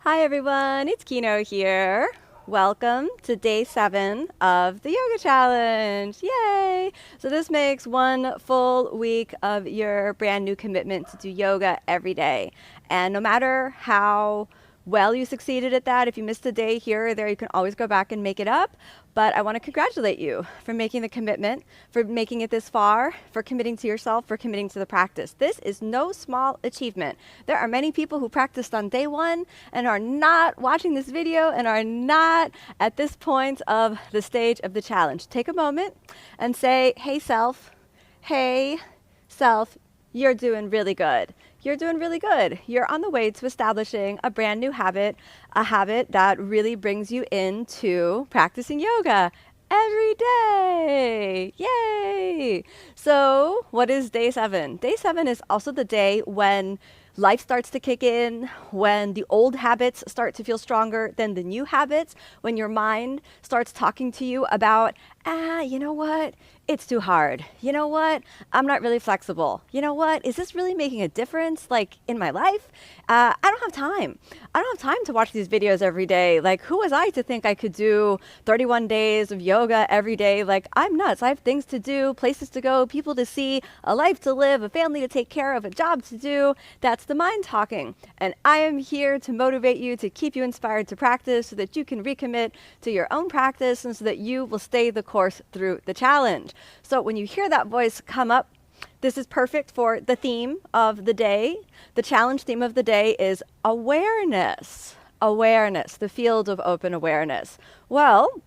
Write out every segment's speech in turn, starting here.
Hi everyone, it's Kino here. Welcome to day 7 of the yoga challenge. Yay! So this makes one full week of your brand new commitment to do yoga every day. And no matter how well you succeeded at that, if you missed a day here or there, you can always go back and make it up. But I want to congratulate you for making the commitment, for making it this far, for committing to yourself, for committing to the practice. This is no small achievement. There are many people who practiced on day 1 and are not watching this video and are not at this point of the stage of the challenge. Take a moment and say, hey self, you're doing really good. You're doing really good. You're on the way to establishing a brand new habit, a habit that really brings you into practicing yoga every day. Yay! So what is day 7? Day 7 is also the day when life starts to kick in, when the old habits start to feel stronger than the new habits, when your mind starts talking to you about, you know what? It's too hard. You know what? I'm not really flexible. You know what? Is this really making a difference, like, in my life? I don't have time. I don't have time to watch these videos every day. Like, who was I to think I could do 31 days of yoga every day? Like, I'm nuts. I have things to do, places to go, people to see, a life to live, a family to take care of, a job to do. That's the mind talking. And I am here to motivate you, to keep you inspired to practice so that you can recommit to your own practice and so that you will stay the course through the challenge. So when you hear that voice come up, this is perfect for the theme of the day. The challenge theme of the day is awareness. Awareness, the field of open awareness. Well,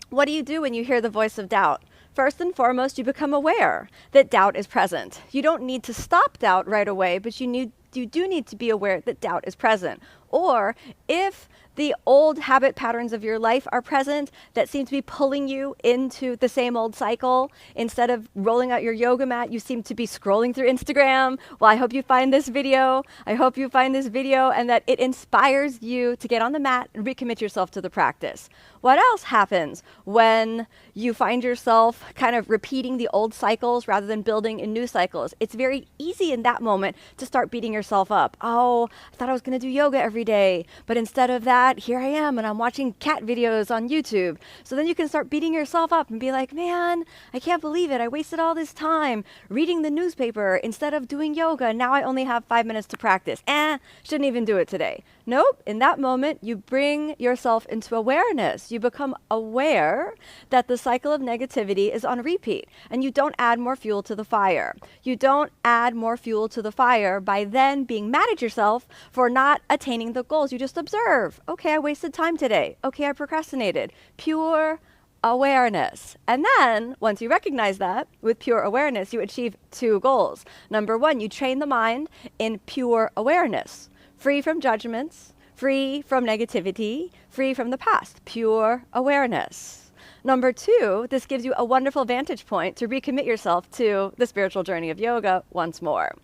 what do you do when you hear the voice of doubt? First and foremost, you become aware that doubt is present. You don't need to stop doubt right away, but you do need to be aware that doubt is present. Or if the old habit patterns of your life are present that seem to be pulling you into the same old cycle, instead of rolling out your yoga mat, you seem to be scrolling through Instagram. Well, I hope you find this video. I hope you find this video and that it inspires you to get on the mat and recommit yourself to the practice. What else happens when you find yourself kind of repeating the old cycles rather than building in new cycles? It's very easy in that moment to start beating yourself up. Oh, I thought I was going to do yoga every day, but instead of that, here I am and I'm watching cat videos on YouTube. So then you can start beating yourself up and be like, man, I can't believe it. I wasted all this time reading the newspaper instead of doing yoga. Now I only have 5 minutes to practice. Shouldn't even do it today. Nope. In that moment, you bring yourself into awareness. You become aware that the cycle of negativity is on repeat and you don't add more fuel to the fire. You don't add more fuel to the fire by then being mad at yourself for not attaining the goals. You just observe. Okay, I wasted time today. Okay, I procrastinated. Pure awareness. And then once you recognize that with pure awareness, you achieve 2 goals. Number 1, you train the mind in pure awareness. Free from judgments, free from negativity, free from the past, pure awareness. Number 2, this gives you a wonderful vantage point to recommit yourself to the spiritual journey of yoga once more.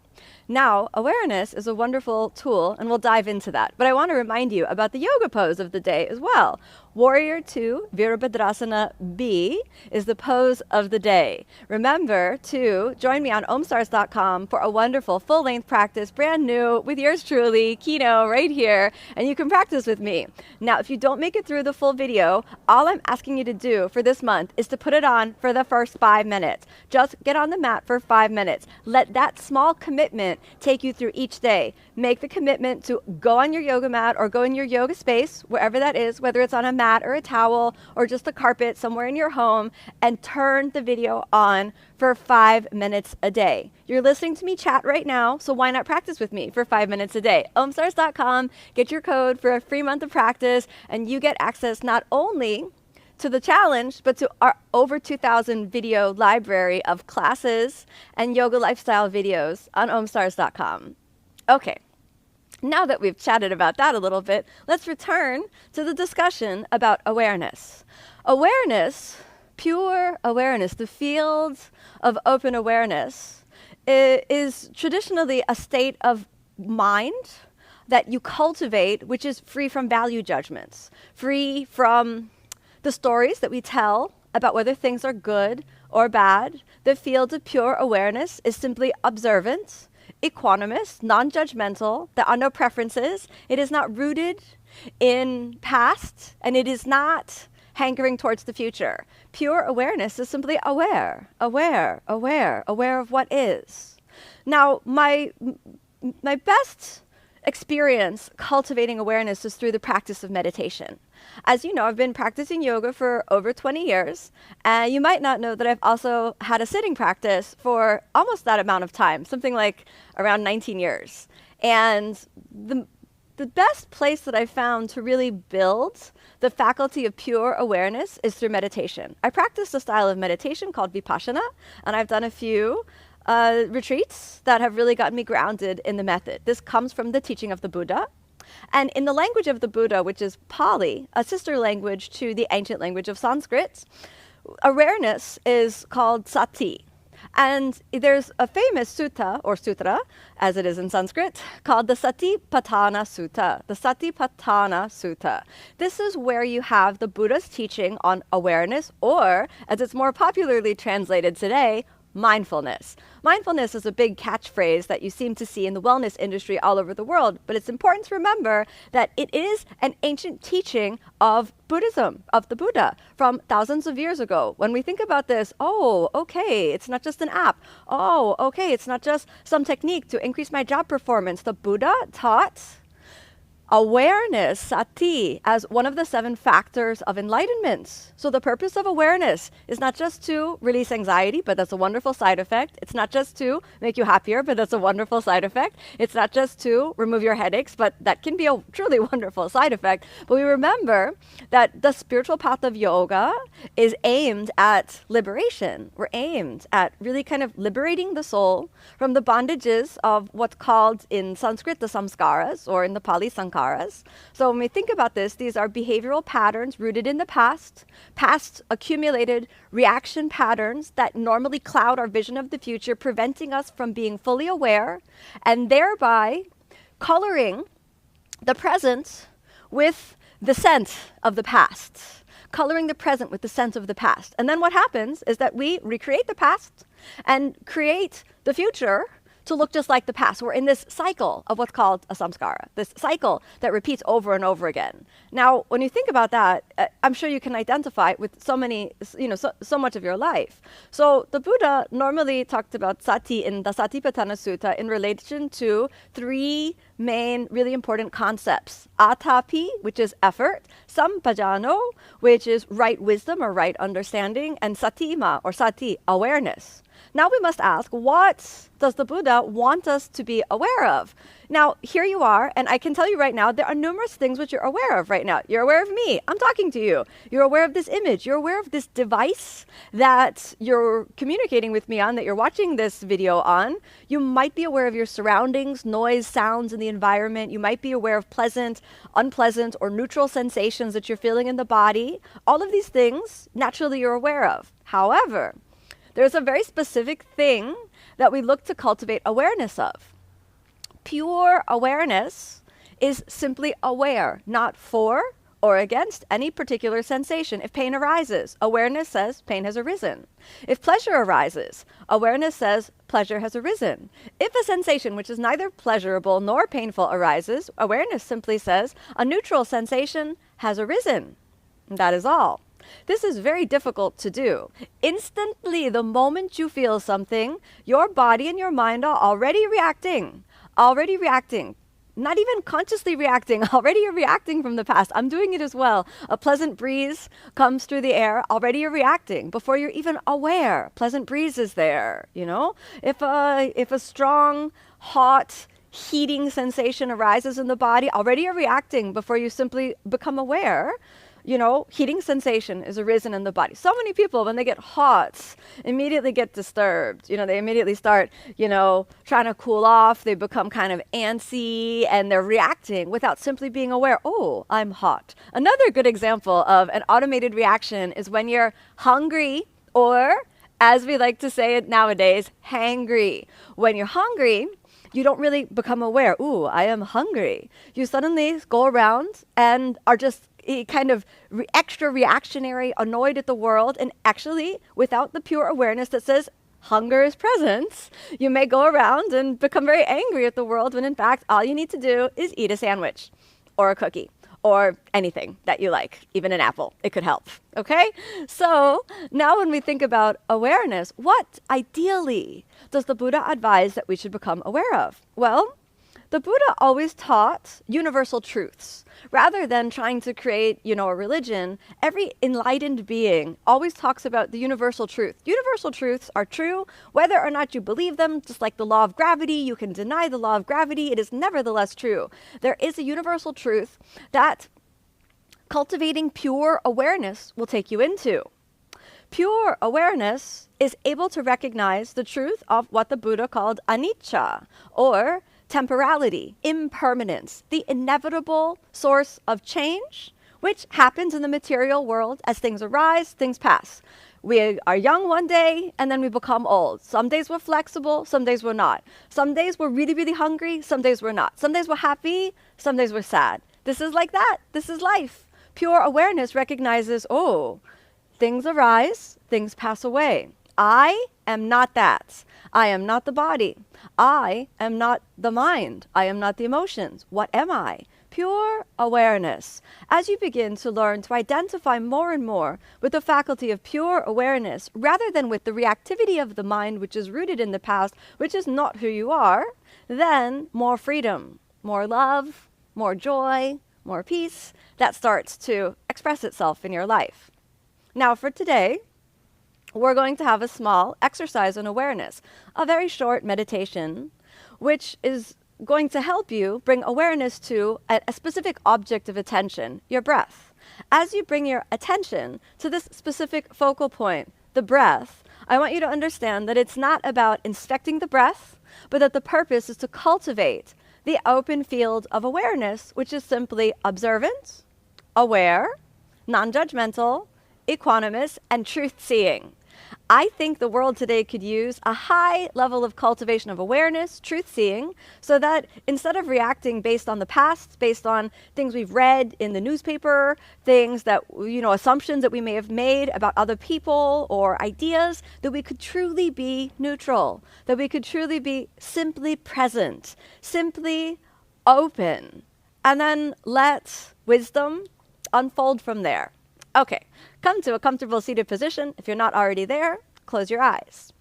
Now, awareness is a wonderful tool, and we'll dive into that. But I want to remind you about the yoga pose of the day as well. Warrior 2, Virabhadrasana B, is the pose of the day. Remember to join me on OmStars.com for a wonderful full-length practice, brand new, with yours truly, Kino, right here, and you can practice with me. Now, if you don't make it through the full video, all I'm asking you to do for this month is to put it on for the first 5 minutes. Just get on the mat for 5 minutes. Let that small commitment take you through each day. Make the commitment to go on your yoga mat or go in your yoga space, wherever that is, whether it's on a mat or a towel or just a carpet somewhere in your home, and turn the video on for 5 minutes a day. You're listening to me chat right now, so why not practice with me for 5 minutes a day? OmStars.com, get your code for a free month of practice, and you get access not only to the challenge, but to our over 2,000 video library of classes and yoga lifestyle videos on OmStars.com. Okay, now that we've chatted about that a little bit, let's return to the discussion about awareness. Awareness, pure awareness, the field of open awareness, is traditionally a state of mind that you cultivate, which is free from value judgments, free from the stories that we tell about whether things are good or bad. The field of pure awareness is simply observant, equanimous, non-judgmental. There are no preferences. It is not rooted in past, and it is not hankering towards the future. Pure awareness is simply aware, aware, aware, aware of what is. Now, my best experience cultivating awareness is through the practice of meditation. As you know, I've been practicing yoga for over 20 years, and you might not know that I've also had a sitting practice for almost that amount of time, something like around 19 years. And the best place that I've found to really build the faculty of pure awareness is through meditation. I practice a style of meditation called Vipassana, and I've done a few retreats that have really gotten me grounded in the method. This comes from the teaching of the Buddha. And in the language of the Buddha, which is Pali, a sister language to the ancient language of Sanskrit, awareness is called sati. And there's a famous sutta, or sutra, as it is in Sanskrit, called the Satipatthana Sutta. The Satipatthana Sutta. This is where you have the Buddha's teaching on awareness, or, as it's more popularly translated today, mindfulness. Mindfulness is a big catchphrase that you seem to see in the wellness industry all over the world, but it's important to remember that it is an ancient teaching of Buddhism, of the Buddha, from thousands of years ago. When we think about this, oh, okay, it's not just an app. Oh, okay, it's not just some technique to increase my job performance. The Buddha taught awareness, sati, as one of the 7 factors of enlightenment. So the purpose of awareness is not just to release anxiety, but that's a wonderful side effect. It's not just to make you happier, but that's a wonderful side effect. It's not just to remove your headaches, but that can be a truly wonderful side effect. But we remember that the spiritual path of yoga is aimed at liberation. We're aimed at really kind of liberating the soul from the bondages of what's called in Sanskrit the samskaras, or in the Pali sankharas. So when we think about this, these are behavioral patterns rooted in the past accumulated reaction patterns that normally cloud our vision of the future, preventing us from being fully aware, and thereby coloring the present with the scent of the past. Coloring the present with the scent of the past. And then what happens is that we recreate the past and create the future to look just like the past. We're in this cycle of what's called a samskara, this cycle that repeats over and over again. Now, when you think about that, I'm sure you can identify with so many, so much of your life. So the Buddha normally talked about sati in the Satipatthana Sutta in relation to 3 main really important concepts. Atapi, which is effort, sampajano, which is right wisdom or right understanding, and satima, or sati, awareness. Now we must ask, what does the Buddha want us to be aware of? Now, here you are, and I can tell you right now, there are numerous things which you're aware of right now. You're aware of me. I'm talking to you. You're aware of this image. You're aware of this device that you're communicating with me on, that you're watching this video on. You might be aware of your surroundings, noise, sounds in the environment. You might be aware of pleasant, unpleasant, or neutral sensations that you're feeling in the body. All of these things, naturally, you're aware of. However, there's a very specific thing that we look to cultivate awareness of. Pure awareness is simply aware, not for or against any particular sensation. If pain arises, awareness says pain has arisen. If pleasure arises, awareness says pleasure has arisen. If a sensation which is neither pleasurable nor painful arises, awareness simply says a neutral sensation has arisen. That is all. This is very difficult to do. Instantly, the moment you feel something, your body and your mind are already reacting. Not even consciously reacting, already you're reacting from the past. I'm doing it as well. A pleasant breeze comes through the air, already you're reacting before you're even aware. Pleasant breeze is there, If a strong, hot, heating sensation arises in the body, already you're reacting before you simply become aware. Heating sensation is arisen in the body. So many people, when they get hot, immediately get disturbed. They immediately start, trying to cool off. They become kind of antsy, and they're reacting without simply being aware, oh, I'm hot. Another good example of an automated reaction is when you're hungry, or, as we like to say it nowadays, hangry. When you're hungry, you don't really become aware, ooh, I am hungry. You suddenly go around and are just kind of extra reactionary, annoyed at the world, and actually, without the pure awareness that says hunger is present, you may go around and become very angry at the world when in fact all you need to do is eat a sandwich or a cookie or anything that you like, even an apple. It could help. Okay? So now when we think about awareness, what ideally does the Buddha advise that we should become aware of? Well, the Buddha always taught universal truths. Rather than trying to create, a religion, every enlightened being always talks about the universal truth. Universal truths are true, whether or not you believe them, just like the law of gravity. You can deny the law of gravity. It is nevertheless true. There is a universal truth that cultivating pure awareness will take you into. Pure awareness is able to recognize the truth of what the Buddha called anicca, or temporality, impermanence, the inevitable source of change, which happens in the material world as things arise, things pass. We are young one day, and then we become old. Some days we're flexible, some days we're not. Some days we're really, really hungry, some days we're not. Some days we're happy, some days we're sad. This is like that. This is life. Pure awareness recognizes, things arise, things pass away. I am not that. I am not the body. I am not the mind. I am not the emotions. What am I? Pure awareness. As you begin to learn to identify more and more with the faculty of pure awareness, rather than with the reactivity of the mind, which is rooted in the past, which is not who you are, then more freedom, more love, more joy, more peace, that starts to express itself in your life. Now for today, we're going to have a small exercise in awareness, a very short meditation, which is going to help you bring awareness to a specific object of attention, your breath. As you bring your attention to this specific focal point, the breath, I want you to understand that it's not about inspecting the breath, but that the purpose is to cultivate the open field of awareness, which is simply observant, aware, non-judgmental, equanimous, and truth-seeing. I think the world today could use a high level of cultivation of awareness, truth-seeing, so that instead of reacting based on the past, based on things we've read in the newspaper, things that, assumptions that we may have made about other people or ideas, that we could truly be neutral, that we could truly be simply present, simply open, and then let wisdom unfold from there. Okay, come to a comfortable seated position. If you're not already there, close your eyes.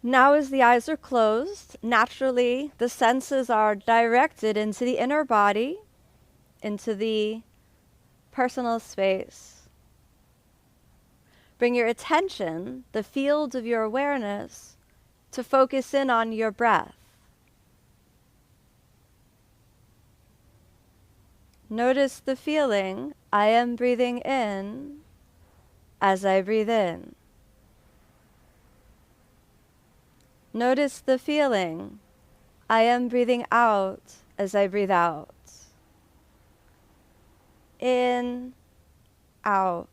Now as the eyes are closed, naturally the senses are directed into the inner body, into the personal space. Bring your attention, the field of your awareness, to focus in on your breath. Notice the feeling, I am breathing in as I breathe in. Notice the feeling, I am breathing out as I breathe out. In, out.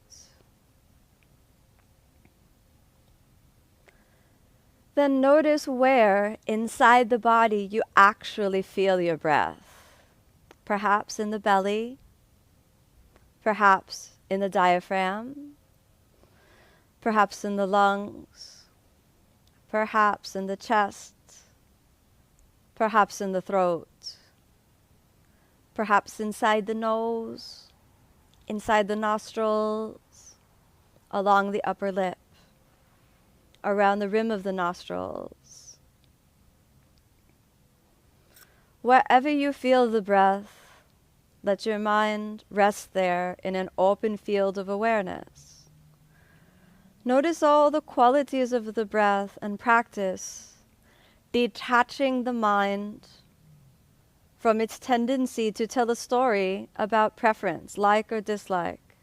Then notice where inside the body you actually feel your breath. Perhaps in the belly, perhaps in the diaphragm, perhaps in the lungs, perhaps in the chest, perhaps in the throat, perhaps inside the nose, inside the nostrils, along the upper lip, around the rim of the nostrils. Wherever you feel the breath, let your mind rest there in an open field of awareness. Notice all the qualities of the breath and practice, detaching the mind from its tendency to tell a story about preference, like or dislike.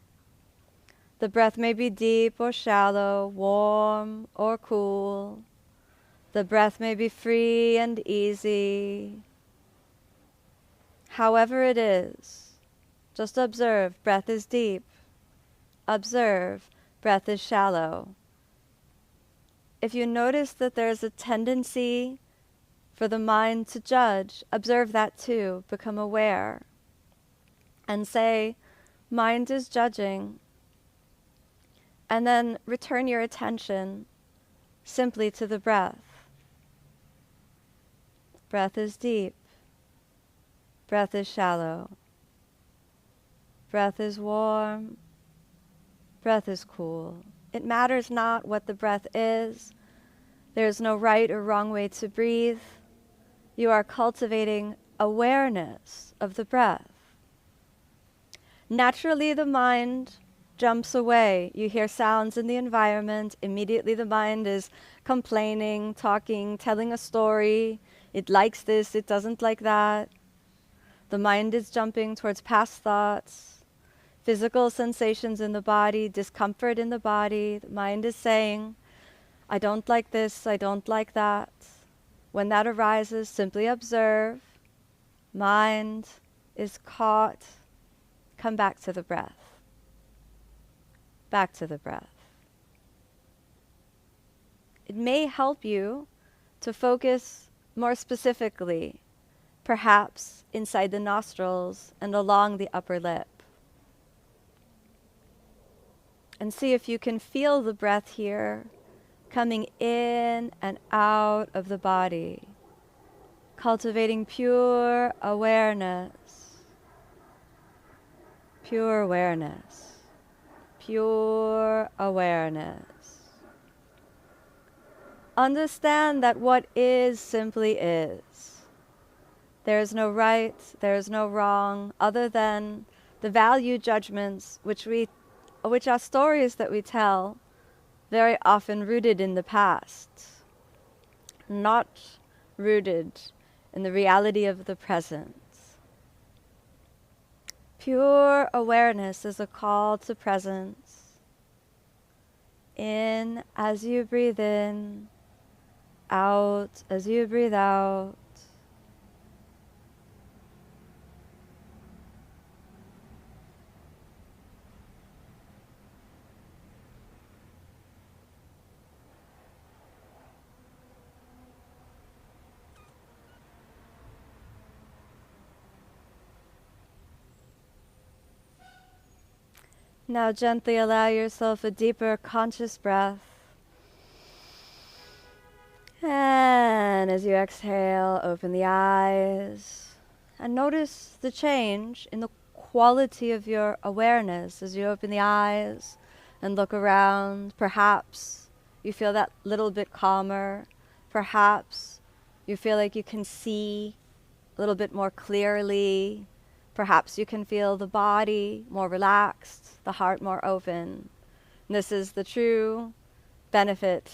The breath may be deep or shallow, warm or cool. The breath may be free and easy. However it is, just observe, breath is deep. Observe, breath is shallow. If you notice that there's a tendency for the mind to judge, observe that too, become aware. And say, mind is judging. And then return your attention simply to the breath. Breath is deep. Breath is shallow. Breath is warm. Breath is cool. It matters not what the breath is. There is no right or wrong way to breathe. You are cultivating awareness of the breath. Naturally, the mind jumps away. You hear sounds in the environment. Immediately, the mind is complaining, talking, telling a story. It likes this, it doesn't like that. The mind is jumping towards past thoughts, physical sensations in the body, discomfort in the body. The mind is saying, I don't like this, I don't like that. When that arises, simply observe. Mind is caught. Come back to the breath. Back to the breath. It may help you to focus more specifically, perhaps inside the nostrils and along the upper lip. And see if you can feel the breath here coming in and out of the body, cultivating pure awareness, pure awareness, pure awareness. Understand that what is simply is. There is no right, there is no wrong, other than the value judgments which are stories that we tell, very often rooted in the past, not rooted in the reality of the present. Pure awareness is a call to presence. In as you breathe in, out as you breathe out. Now gently allow yourself a deeper conscious breath. And as you exhale, open the eyes. And notice the change in the quality of your awareness as you open the eyes and look around. Perhaps you feel that little bit calmer. Perhaps you feel like you can see a little bit more clearly. Perhaps you can feel the body more relaxed, the heart more open. And this is the true benefit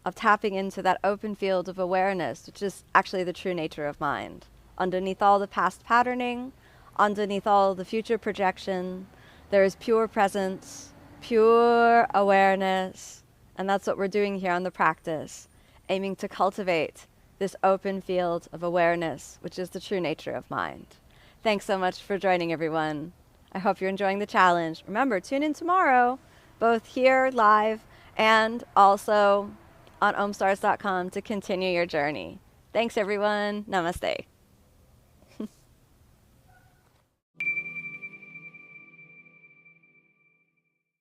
of tapping into that open field of awareness, which is actually the true nature of mind. Underneath all the past patterning, underneath all the future projection, there is pure presence, pure awareness, and that's what we're doing here on the practice, aiming to cultivate this open field of awareness, which is the true nature of mind. Thanks so much for joining, everyone. I hope you're enjoying the challenge. Remember, tune in tomorrow, both here live and also on OmStars.com to continue your journey. Thanks, everyone. Namaste.